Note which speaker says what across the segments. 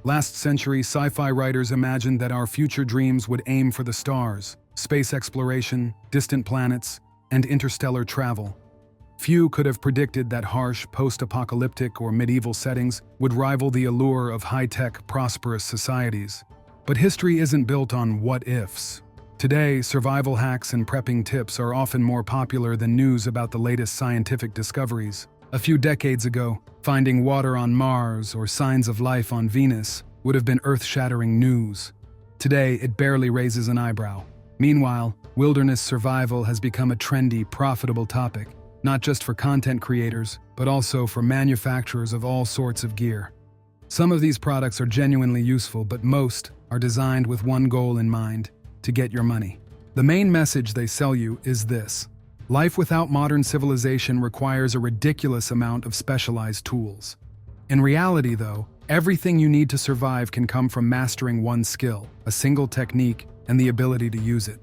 Speaker 1: Last century, sci-fi writers imagined that our future dreams would aim for the stars, space exploration, distant planets, and interstellar travel. Few could have predicted that harsh, post-apocalyptic or medieval settings would rival the allure of high-tech, prosperous societies. But history isn't built on what-ifs. Today, survival hacks and prepping tips are often more popular than news about the latest scientific discoveries. A few decades ago, finding water on Mars or signs of life on Venus would have been earth-shattering news. Today, it barely raises an eyebrow. Meanwhile, wilderness survival has become a trendy, profitable topic, not just for content creators, but also for manufacturers of all sorts of gear. Some of these products are genuinely useful, but most are designed with one goal in mind: to get your money. The main message they sell you is this: life without modern civilization requires a ridiculous amount of specialized tools. In reality, though, everything you need to survive can come from mastering one skill, a single technique, and the ability to use it.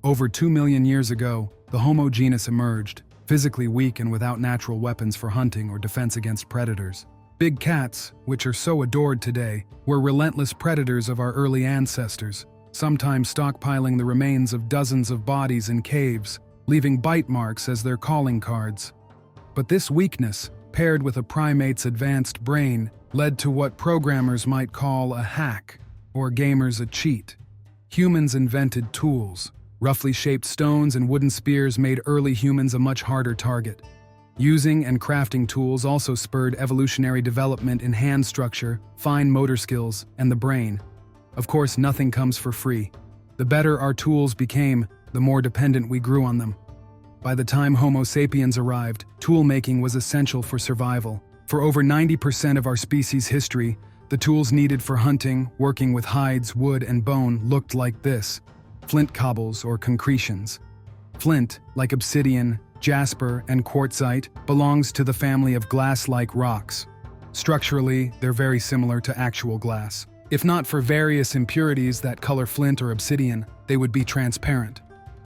Speaker 1: Over 2 million years ago, the Homo genus emerged, physically weak and without natural weapons for hunting or defense against predators. Big cats, which are so adored today, were relentless predators of our early ancestors, sometimes stockpiling the remains of dozens of bodies in caves, leaving bite marks as their calling cards. But this weakness, paired with a primate's advanced brain, led to what programmers might call a hack, or gamers a cheat. Humans invented tools. Roughly shaped stones and wooden spears made early humans a much harder target. Using and crafting tools also spurred evolutionary development in hand structure, fine motor skills, and the brain. Of course, nothing comes for free. The better our tools became, the more dependent we grew on them. By the time Homo sapiens arrived, tool-making was essential for survival. For over 90% of our species' history, the tools needed for hunting, working with hides, wood, and bone looked like this: flint cobbles or concretions. Flint, like obsidian, jasper, and quartzite, belongs to the family of glass-like rocks. Structurally, they're very similar to actual glass. If not for various impurities that color flint or obsidian, they would be transparent.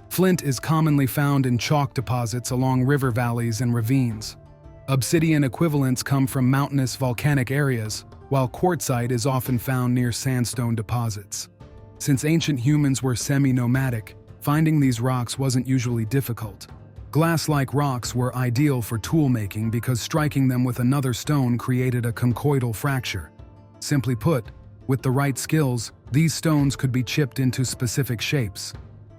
Speaker 1: Flint is commonly found in chalk deposits along river valleys and ravines. Obsidian equivalents come from mountainous volcanic areas, while quartzite is often found near sandstone deposits. Since ancient humans were semi-nomadic, finding these rocks wasn't usually difficult. Glass-like rocks were ideal for tool-making because striking them with another stone created a conchoidal fracture. Simply put, with the right skills, these stones could be chipped into specific shapes.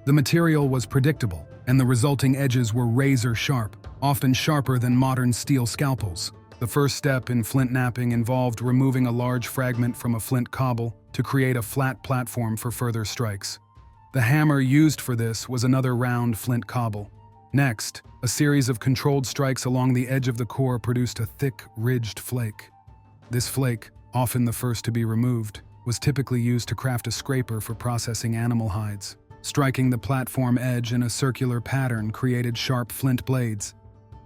Speaker 1: The material was predictable, and the resulting edges were razor-sharp, often sharper than modern steel scalpels. The first step in flint knapping involved removing a large fragment from a flint cobble to create a flat platform for further strikes. The hammer used for this was another round flint cobble. Next, a series of controlled strikes along the edge of the core produced a thick, ridged flake. This flake, often the first to be removed, was typically used to craft a scraper for processing animal hides. Striking the platform edge in a circular pattern created sharp flint blades.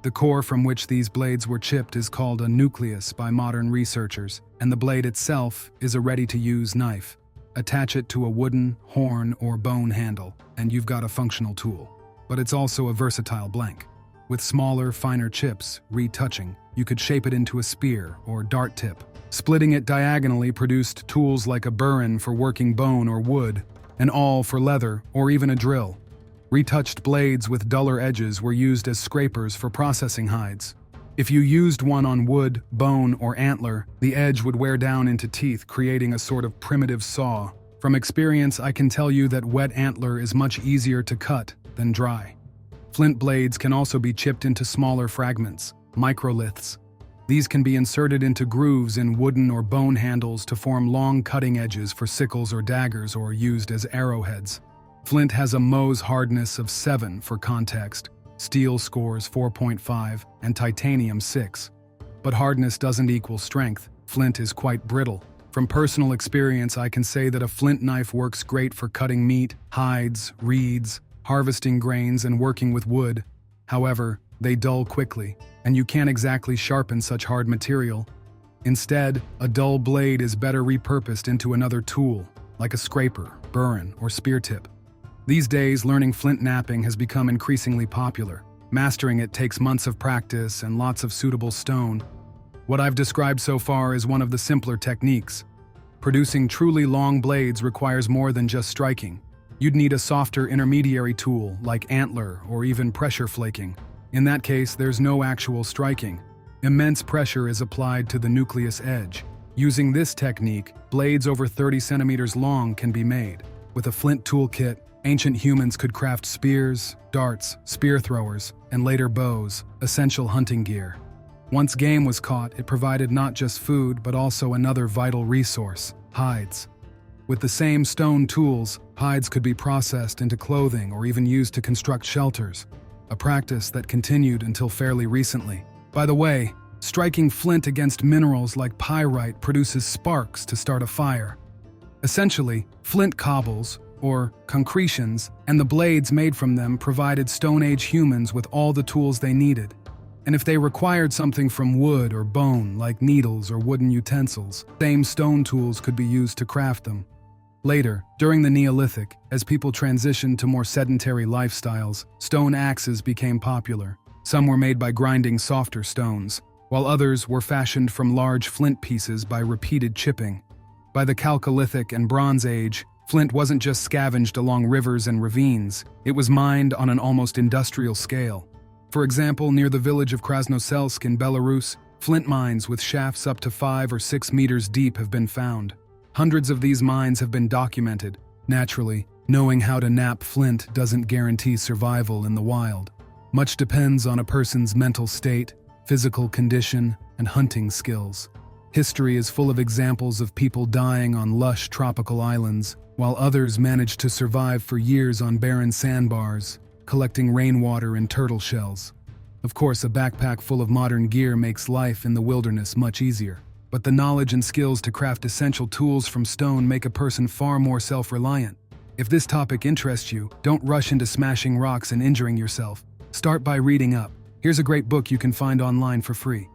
Speaker 1: The core from which these blades were chipped is called a nucleus by modern researchers, and the blade itself is a ready-to-use knife. Attach it to a wooden, horn, or bone handle, and you've got a functional tool. But it's also a versatile blank. With smaller, finer chips, retouching, you could shape it into a spear or dart tip. Splitting it diagonally produced tools like a burin for working bone or wood, an awl for leather, or even a drill. Retouched blades with duller edges were used as scrapers for processing hides. If you used one on wood, bone, or antler, the edge would wear down into teeth, creating a sort of primitive saw. From experience, I can tell you that wet antler is much easier to cut than dry. Flint blades can also be chipped into smaller fragments, microliths. These can be inserted into grooves in wooden or bone handles to form long cutting edges for sickles or daggers, or used as arrowheads. Flint has a Mohs hardness of 7 for context, steel scores 4.5, and titanium 6. But hardness doesn't equal strength. Flint is quite brittle. From personal experience, I can say that a flint knife works great for cutting meat, hides, reeds, harvesting grains, and working with wood. However, they dull quickly, and you can't exactly sharpen such hard material. Instead, a dull blade is better repurposed into another tool, like a scraper, burin, or spear tip. These days, learning flint knapping has become increasingly popular. Mastering it takes months of practice and lots of suitable stone. What I've described so far is one of the simpler techniques. Producing truly long blades requires more than just striking. You'd need a softer intermediary tool like antler or even pressure flaking. In that case, there's no actual striking. Immense pressure is applied to the nucleus edge. Using this technique, blades over 30 centimeters long can be made. With a flint toolkit, ancient humans could craft spears, darts, spear throwers, and later bows, essential hunting gear. Once game was caught, it provided not just food but also another vital resource: hides. With the same stone tools, hides could be processed into clothing or even used to construct shelters, a practice that continued until fairly recently. By the way, striking flint against minerals like pyrite produces sparks to start a fire. Essentially, flint cobbles, or concretions, and the blades made from them provided Stone Age humans with all the tools they needed. And if they required something from wood or bone, like needles or wooden utensils, same stone tools could be used to craft them. Later, during the Neolithic, as people transitioned to more sedentary lifestyles, stone axes became popular. Some were made by grinding softer stones, while others were fashioned from large flint pieces by repeated chipping. By the Chalcolithic and Bronze Age, flint wasn't just scavenged along rivers and ravines, it was mined on an almost industrial scale. For example, near the village of Krasnoselsk in Belarus, flint mines with shafts up to 5 or 6 meters deep have been found. Hundreds of these mines have been documented. Naturally, knowing how to knap flint doesn't guarantee survival in the wild. Much depends on a person's mental state, physical condition, and hunting skills. History is full of examples of people dying on lush tropical islands, while others managed to survive for years on barren sandbars, collecting rainwater and turtle shells. Of course, a backpack full of modern gear makes life in the wilderness much easier, but the knowledge and skills to craft essential tools from stone make a person far more self-reliant. If this topic interests you, don't rush into smashing rocks and injuring yourself. Start by reading up. Here's a great book you can find online for free.